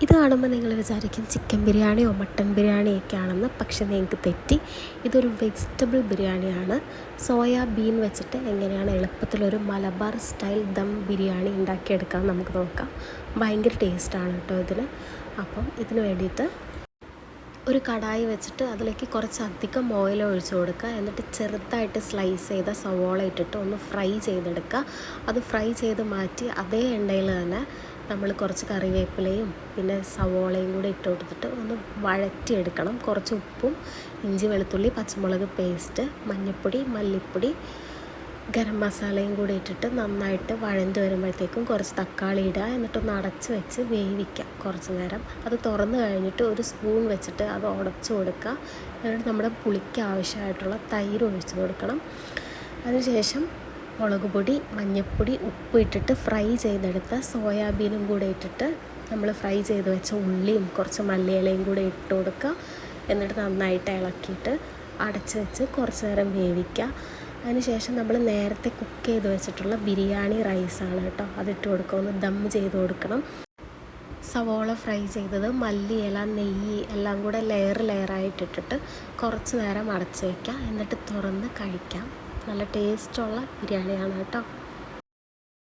ഇത് കാണുമ്പോൾ നിങ്ങൾ വിചാരിക്കും ചിക്കൻ ബിരിയാണിയോ മട്ടൻ ബിരിയാണിയോ ഒക്കെ ആണെന്ന്. പക്ഷേ നിങ്ങൾക്ക് തെറ്റി. ഇതൊരു വെജിറ്റബിൾ ബിരിയാണിയാണ്. സോയാബീൻ വെച്ചിട്ട് എങ്ങനെയാണ് എളുപ്പത്തിലൊരു മലബാർ സ്റ്റൈൽ ദം ബിരിയാണി ഉണ്ടാക്കിയെടുക്കാൻ നമുക്ക് നോക്കാം. ഭയങ്കര ടേസ്റ്റാണ് കേട്ടോ ഇതിന്. അപ്പം ഇതിന് വേണ്ടിയിട്ട് ഒരു കടായി വെച്ചിട്ട് അതിലേക്ക് കുറച്ചധികം ഓയിൽ ഒഴിച്ച് കൊടുക്കുക. എന്നിട്ട് ചെറുതായിട്ട് സ്ലൈസ് ചെയ്ത സവോള ഇട്ടിട്ട് ഒന്ന് ഫ്രൈ ചെയ്തെടുക്കുക. അത് ഫ്രൈ ചെയ്ത് മാറ്റി അതേ എണ്ണയിൽ തന്നെ നമ്മൾ കുറച്ച് കറിവേപ്പിലയും പിന്നെ സവോളയും കൂടെ ഇട്ട് കൊടുത്തിട്ട് ഒന്ന് വഴറ്റിയെടുക്കണം. കുറച്ച് ഉപ്പും ഇഞ്ചി വെളുത്തുള്ളി പച്ചമുളക് പേസ്റ്റ് മഞ്ഞൾപ്പൊടി മല്ലിപ്പൊടി ഗരം മസാലയും കൂടി ഇട്ടിട്ട് നന്നായിട്ട് വഴണ്ട് വരുമ്പോഴത്തേക്കും കുറച്ച് തക്കാളി ഇടുക. എന്നിട്ടൊന്ന് അടച്ച് വെച്ച് വേവിക്കുക കുറച്ച് നേരം. അത് തുറന്ന് കഴിഞ്ഞിട്ട് ഒരു സ്പൂൺ വെച്ചിട്ട് അത് ഉടച്ച് കൊടുക്കുക. എന്നിട്ട് നമ്മുടെ പുളിക്ക് ആവശ്യമായിട്ടുള്ള തൈര് ഒഴിച്ച് കൊടുക്കണം. അതിനുശേഷം മുളക് പൊടി മഞ്ഞൾപ്പൊടി ഉപ്പ് ഇട്ടിട്ട് ഫ്രൈ ചെയ്തെടുത്ത സോയാബീനും കൂടെ ഇട്ടിട്ട് നമ്മൾ ഫ്രൈ ചെയ്ത് വെച്ച ഉള്ളിയും കുറച്ച് മല്ലിയിലയും കൂടെ ഇട്ട് കൊടുക്കുക. എന്നിട്ട് നന്നായിട്ട് ഇളക്കിയിട്ട് അടച്ച് വെച്ച് കുറച്ച് നേരം വേവിക്കുക. അതിനുശേഷം നമ്മൾ നേരത്തെ കുക്ക് ചെയ്ത് വെച്ചിട്ടുള്ള ബിരിയാണി റൈസാണ് കേട്ടോ, അതിട്ട് കൊടുക്കുക. ഒന്ന് ദം ചെയ്ത് കൊടുക്കണം. സവോള ഫ്രൈ ചെയ്തത് മല്ലിയില നെയ്യ് എല്ലാം കൂടെ ലെയറായിട്ടിട്ടിട്ട് കുറച്ച് നേരം അടച്ച് വയ്ക്കുക. എന്നിട്ട് തുറന്ന് കഴിക്കാം. നല്ല ടേസ്റ്റുള്ള ബിരിയാണിയാണ് കേട്ടോ.